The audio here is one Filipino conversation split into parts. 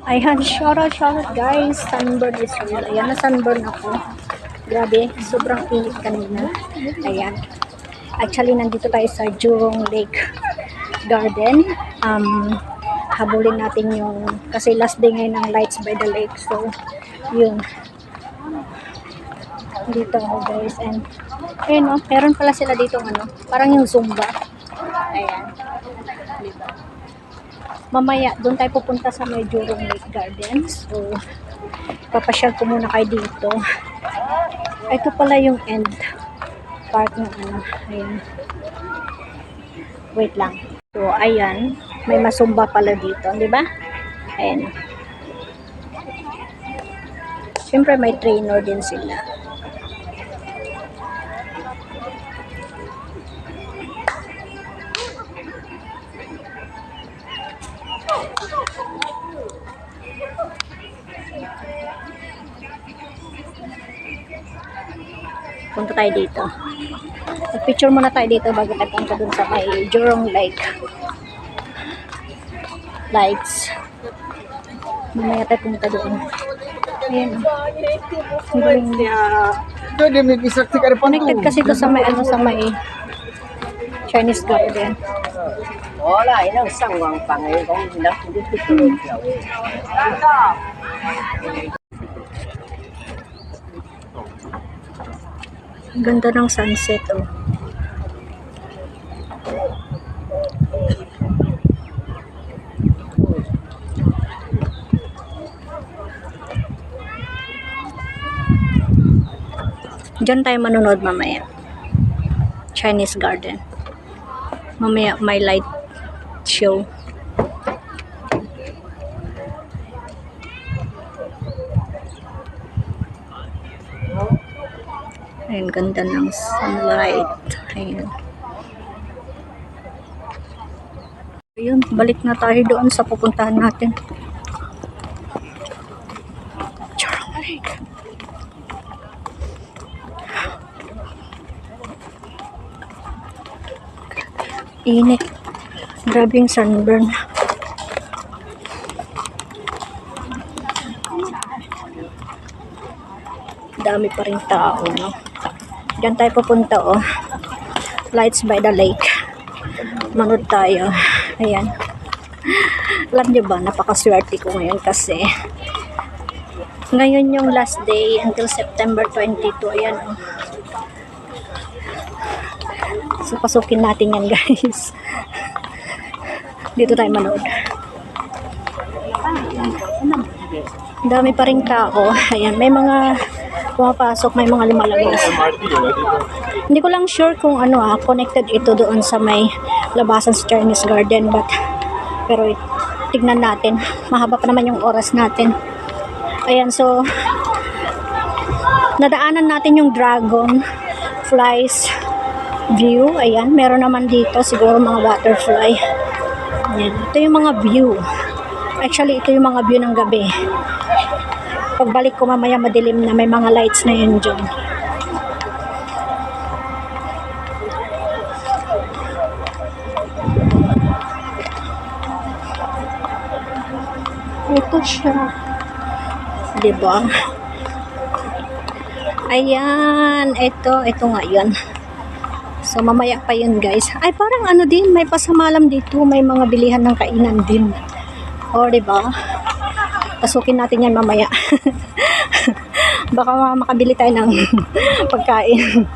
Ayan, shoutout guys. Sunburn is real. Ayan, na sunburn ako. Grabe, sobrang init kanina. Ayan. Actually, nandito tayo sa Jurong Lake Garden. Habulin natin yung, kasi last day ngayon ng Lights by the Lake. So, yun. Dito ako guys. And, ayun o, meron pala sila dito parang yung Zumba. Ayan. Diba? Mamaya, doon tayo pupunta sa may Jurong Lake Garden. So, papasyal ko muna kayo dito. Ito pala yung end part ng ayan. Wait lang. So, ayan. May masumba pala dito. Di ba? Ayan. Siyempre, may trainer din sila. Punta tayo dito. Picture muna tayo dito bago tayo punta dun sa may Jurong Lake Lights. Mamaya tayo punta doon. Ayan. Connected kasi ito sa may sa may Chinese Garden. Wala, inang sangwang pangay kung hindi tutulog daw. Ang ganda ng sunset, oh. Diyan tayo manonood mamaya. Chinese Garden. Mamaya may light show. Ayun, ganda ng sunlight. Ayun. Ayun, balik na tayo doon sa pupuntahan natin. Jurong Lake. Init. Grabe yung sunburn. Dami pa rin tao, no? Diyan tayo pupunta, oh. Lights by the Lake. Manood tayo. Ayan. Alam nyo ba, napakaswerte ko ngayon kasi ngayon yung last day until September 22. Ayan, oh. So, pasukin natin yan, guys. Dito tayo manood. Dami pa rin tao. Ayan, may mga pumapasok, may mga lumalabas. Hindi ko lang sure kung connected ito doon sa may labasan sa Chinese Garden, pero tignan natin. Mahaba pa naman yung oras natin. Ayan, so nadaanan natin yung Dragon Flies view. Ayan, meron naman dito siguro mga butterfly. Ayan, ito yung mga view. Actually, ito yung mga view ng gabi. Pagbalik ko mamaya madilim na, may mga lights na yun dyan. Ito siya. Diba? Ayan. Ito nga yun. So, mamaya pa yun, guys. Ay, parang din, may pasamalam dito. May mga bilihan ng kainan din. O, diba? Pasukin natin yan mamaya. Baka makabili tayo ng pagkain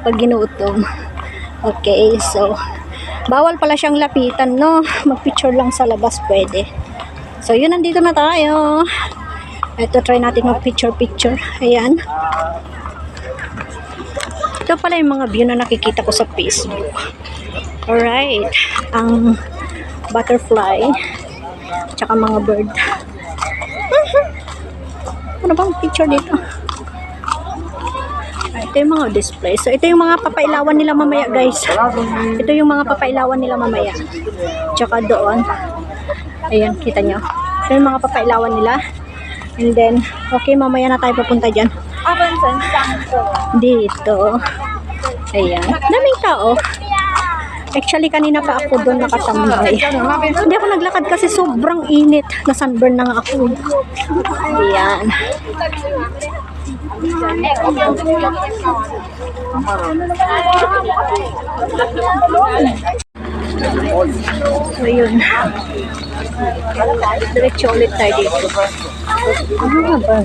pag ginutom. Okay, so bawal pala siyang lapitan, no? Mag-picture lang sa labas pwede. So, yun, nandito na tayo. Ito, try natin mag-picture. Ayan. Ito pala yung mga view na nakikita ko sa Facebook. Alright. Ang butterfly tsaka mga bird. Ano bang picture dito? Ito yung mga display. So, ito yung mga papailawan nila mamaya, guys. Ito yung mga papailawan nila mamaya. Tsaka doon. Ayan, kita nyo. Ito yung mga papailawan nila. And then, okay, mamaya na tayo pupunta dyan. Dito. Ayan. Daming tao. Actually, kanina pa ako doon nakatambay. Hindi ako naglakad kasi sobrang init. Na-sunburn na nga ako. Ayan. So, yun. Diretso ulit tayo dito. Ano ba?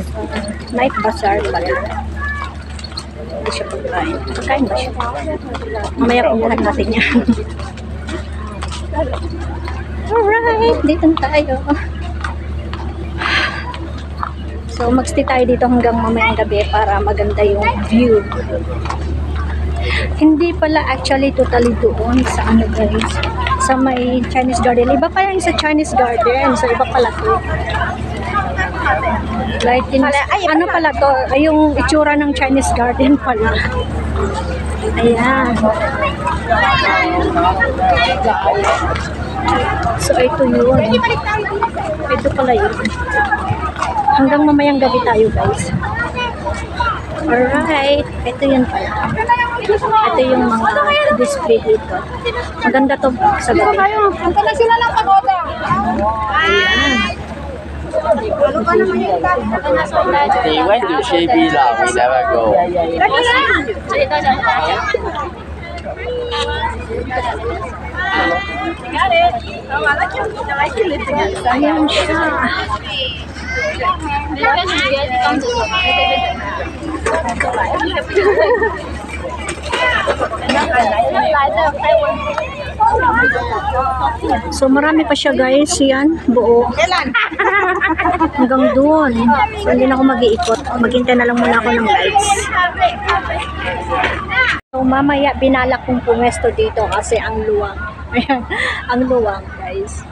Night bazaar pala. Hindi siya pagkain. Pagkain ba siya? Mamaya pagkain natin yan. Alright, dito na tayo. So, magstay tayo dito hanggang mamayang gabi para maganda yung view. Hindi pala actually totally doon sa ano guys, sa may Chinese garden. Iba pala yung sa Chinese garden. So, iba pala to. Like, ano pala to? Yung itsura ng Chinese garden pala. Ayan. So, ito yun. Ito pala yun. Hanggang mamayang gabi tayo guys. Alright. Ito yun pala. Ito yung mga display dito. Maganda to sa gabi. Punta na sila ng pagoda. Ayan. We went to Shibila, we never go. Ayan siya. So marami pa siya guys, yan, buo. Hanggang doon. So hindi na ako mag-iikot. Maghintay na lang muna ako ng lights. So mamaya binalak kong pumesto dito kasi ang luwang. Ayan, ang luwang guys.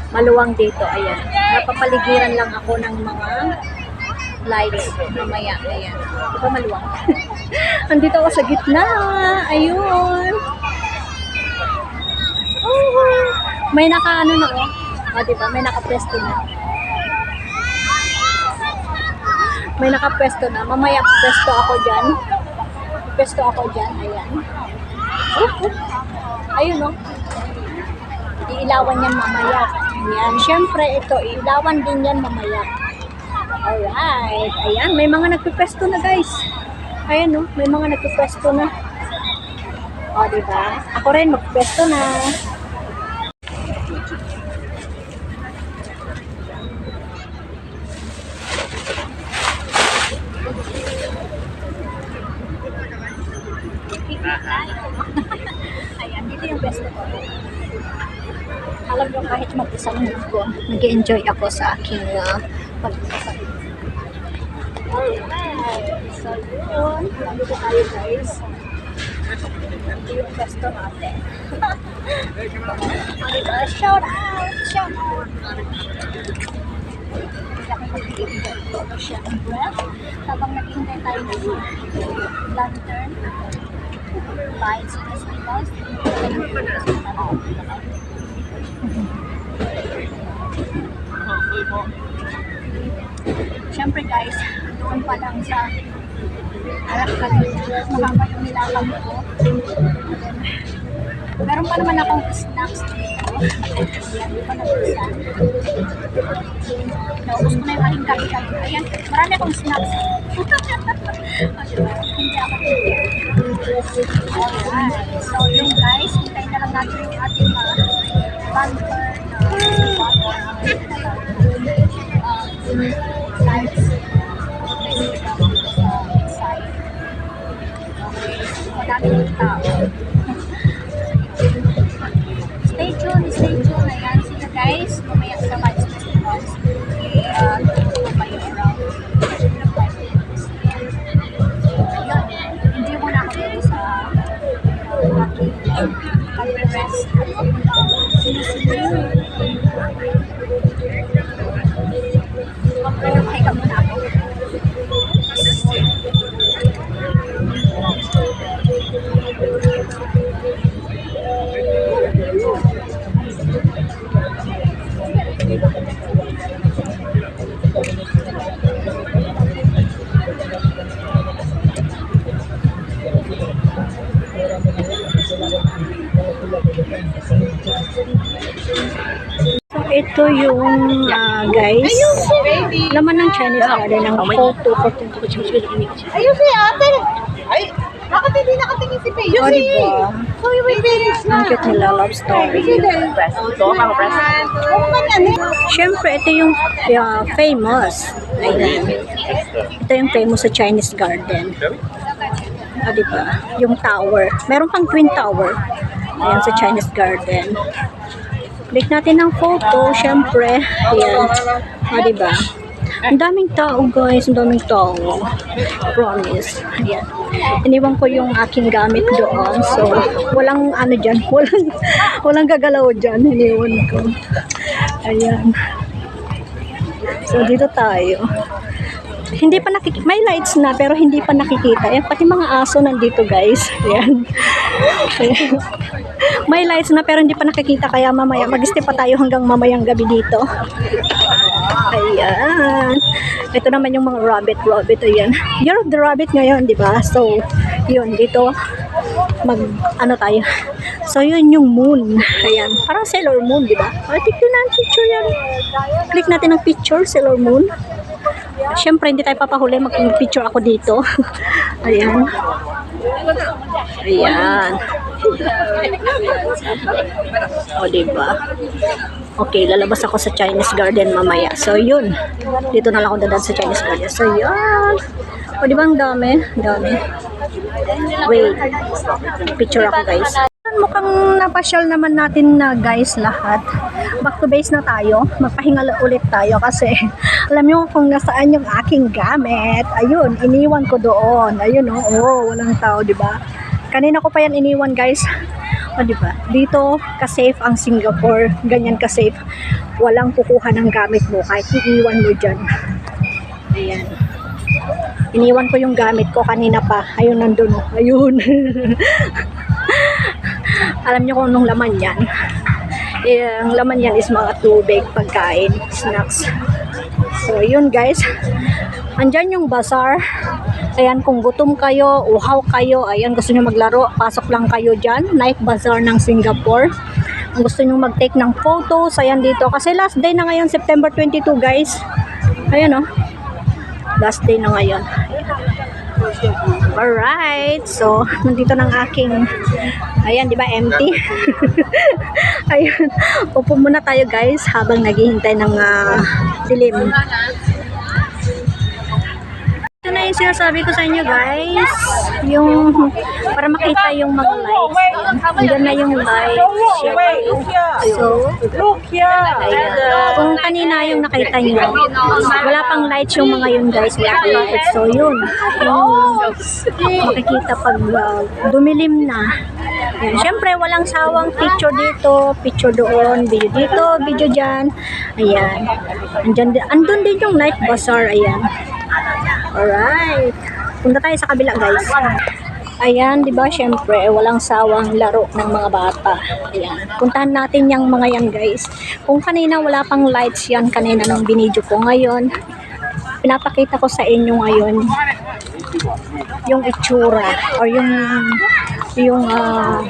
Maluwang dito, ayan. Napapaligiran lang ako ng mga lights mamaya, ayan. Ito maluwang. Andito ako sa gitna. Ayun. Oh, may naka-ano na oh. Oh, diba? May naka-pwesto na. May naka-pwesto na. Mamaya pwesto ako dyan. Pwesto ako dyan. Ayan. Ayun oh. Iilawan yan mamaya. Ayan. Siyempre, ito. Iilawan din yan mamaya. Alright. Ayan. May mga nagpipwesto na guys. Ayan oh. May mga nagpipwesto na. O, diba? Ako rin magpwesto na. Ayan, dito yung best ko. Alam mo, kahit mag-isang ko, nag-enjoy ako sa aking pag-isa. Alright, so yun, nandito tayo guys. Ito yung best ko natin. Shout out! Shout out! Siya ang breath habang naghihintay tayo ng lantern. Lights in the speakers. Siyempre guys, doon pa lang sa harap kanina, mahaba yung nilakam ko. Meron pa naman akong snacks dito. Ayan, di pa nabusan. Naubos ko na yung aking kali-kali. Ayan, marami akong snacks. Hindi ako prepare. Alright. So yun guys, hintayin na lang natin yung ating lantern lights. Inside. Okay. Madami yung tao. Stay tuned. Ayan, see you guys. Mamaya sa Lights Festivals. Tutuwa kayo around 5 minutes. Ayun, hindi mo na ako dito sa aking pag-rest. Magpapahinga muna ako. Ito yung guys, laman ng Chinese garden ng photo. Ayun si ate. Ay, bakit hindi nakatingin si Pei? O, diba? So, yung may parents na. Ang cute nila, love story. Siyempre, ito yung famous. Ayan. Ito yung famous sa Chinese garden. O, diba? Yung tower. Meron pang twin tower. Ayan sa Chinese garden. Click natin ng photo, siyempre. Ayan. O, diba? Ang daming tao, guys. Ang daming tao. Promise. Ayan. Iniwan ko yung aking gamit doon. So, walang ano dyan. Walang gagalaw dyan. Iniwan ko. Ayan. So, dito tayo. Hindi pa nakikita. May lights na, pero hindi pa nakikita. Ayan, pati mga aso nandito, guys. Ayan. Ayan. May lights na, pero hindi pa nakikita. Kaya mamaya, mag-stay pa tayo hanggang mamayang gabi dito. Ayan. Ito naman yung mga rabbit. Ayan. Year of the rabbit ngayon, di ba? So, yun, dito, ano tayo. So, yun yung moon. Ayan. Parang Sailor Moon, di ba? Tignan na ang picture yan. Click natin ang picture, Sailor Moon. Siyempre, hindi tayo papahuli. Mag-picture ako dito. Ayan. Ayan. O, diba? Okay, lalabas ako sa Chinese garden mamaya. So, yun. Dito na lang ako dadaan sa Chinese garden. So, yan. O, diba ang dami? Dami. Wait. Picture ako, guys. Mukhang napasyal naman natin na, guys, lahat. Back to base na tayo. Magpahinga ulit tayo kasi alam nyo kung nasaan yung aking gamit. Ayun, iniwan ko doon. Ayun, oh, walang tao, diba? Kanina ko pa yan iniwan, guys. O, diba? Dito, ka-safe ang Singapore. Ganyan ka-safe. Walang kukuha ng gamit mo kahit iiwan mo dyan. Ayan. Iniwan ko yung gamit ko kanina pa. Ayun, nandun. Ayun. Alam nyo kung anong laman yan. Ang laman yan is mga tubig, pagkain, snacks. So, yun, guys. Andyan yung bazaar. Ayan, kung gutom kayo, uhaw kayo, ayan, gusto nyo maglaro, pasok lang kayo dyan. Night bazaar ng Singapore. Kung gusto nyo mag-take ng photos, ayan dito. Kasi last day na ngayon, September 22, guys. Ayan, last day na ngayon. Alright, so nandito ng aking, ayan, di ba, empty? Ayan, upo muna tayo, guys, habang naghihintay ng dilim. Ito na yung sinasabi ko sa inyo, guys, yung para makita yung mga lights. Ayan na yung lights. So, ayan. Kung kanina yung nakita nyo, wala pang lights yung mga yun, guys. Wala pang lights. So, yun. Yung makikita pag dumilim na. Ayan. Siyempre, walang sawang picture dito, picture doon, video dito, video dyan. Ayan. Andun din yung night bazaar. Ayan. Alright. Punta tayo sa kabila, guys. Ayan, di ba? Syempre, walang sawang laro ng mga bata. Ayan. Puntahan natin yung mga yan, guys. Kung kanina wala pang lights yan, kanina nung binidyo ko. Ngayon, pinapakita ko sa inyo ngayon yung itsura or yung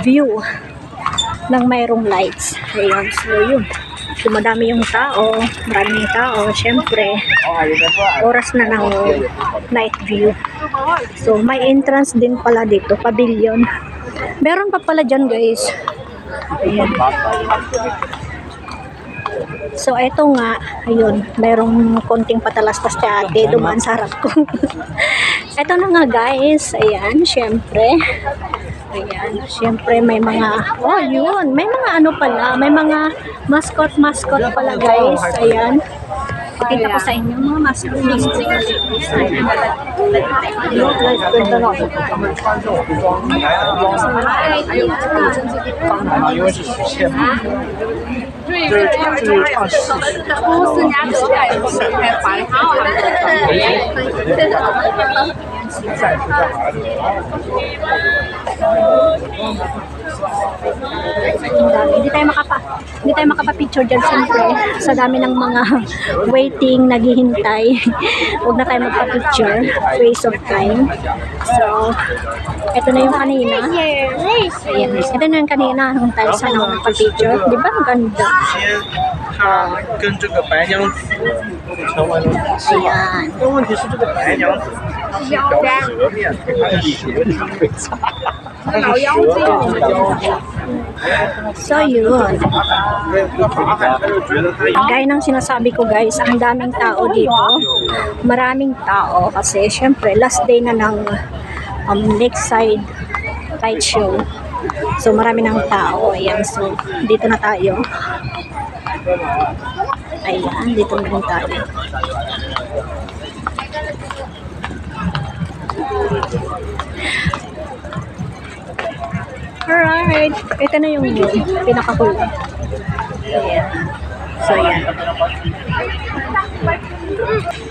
view ng mayroong lights. Ayan. So, yun. Dumadami yung tao, maraming tao, syempre, oras na ng night view. So, may entrance din pala dito, pavilion. Meron pa pala dyan, guys. Ayan. So, eto nga, ayun, merong konting patalastas sa ate, dumaan sa harap ko. Eto na nga, guys, ayan, syempre. Ayan, syempre may mga, oh yun, may mga ano pala, may mga mascot pala, guys. Ayan, pakita ko sa inyo mga mascot. Ayan. Hindi tayo makapa-picture dyan, siyempre sa dami ng mga waiting, naghihintay. Huwag na tayo magpa-picture, waste of time. So, eto na yung kanina. Ayan. Ito na yung kanina nung tayo sa nagpa-picture. Di ba? Ang ganda. 它跟这个白娘子成为了是吗？ Ayan. 但问题是这个白娘子她是条蛇面，它是蛇精被杀，它是蛇的妖精。 So, yun. 那法海他就觉得他 Gaya ng sinasabi ko guys, ang daming tao dito. Maraming tao kasi syempre last day na ng Lakeside Kite Show. So marami ng tao. Ayan, so dito na tayo. Ayan, dito na rin tayo. Alright, ito na yung pinakahuli. Ayan. So, ayan.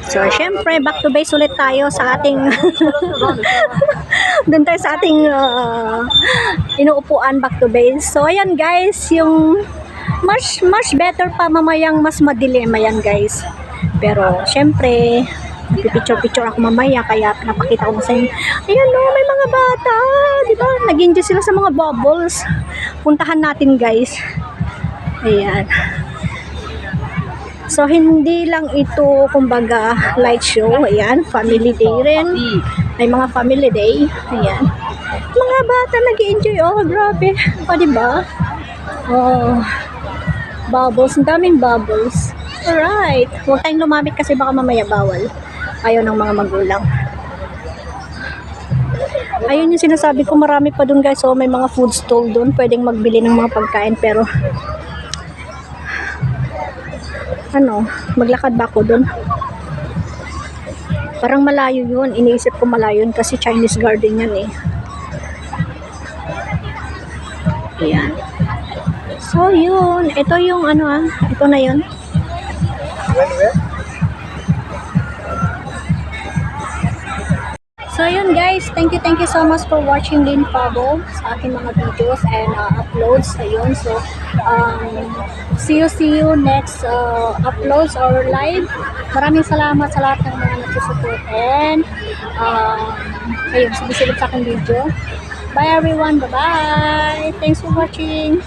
So, syempre, back to base ulit tayo sa ating doon tayo sa ating inuupuan, back to base. So, ayan guys, yung much better pa mamayang mas madilim, ayan guys. Pero, syempre, picture ako mamaya, kaya napakita ko sa inyo. Ayan o, may mga bata, di ba? Nag-enjoy sila sa mga bubbles. Puntahan natin guys. Ayan. So, hindi lang ito, kumbaga, light show. Ayan, family day rin. May mga family day. Ayan. Mga bata nag-enjoy. Oh, grabe. O, diba? Oh, bubbles. Ang daming bubbles. Alright. Huwag tayong lumapit kasi baka mamaya bawal. Ayaw ng mga magulang. Ayun yung sinasabi ko, marami pa dun guys. So, may mga food stall dun. Pwedeng magbili ng mga pagkain. Pero, maglakad ba ako dun? Parang malayo yun. Iniisip ko malayo yun kasi Chinese garden yan eh. Ayan. So, yun. Ito yung ito na yun. So, yun guys. Thank you so much for watching din Pabo sa aking mga videos and uploads. Ayun. So, see you next uploads or live. Maraming salamat sa lahat ng mga nagsusupport and ayun, sumisilip sa aking video. Bye everyone. Bye-bye. Thanks for watching.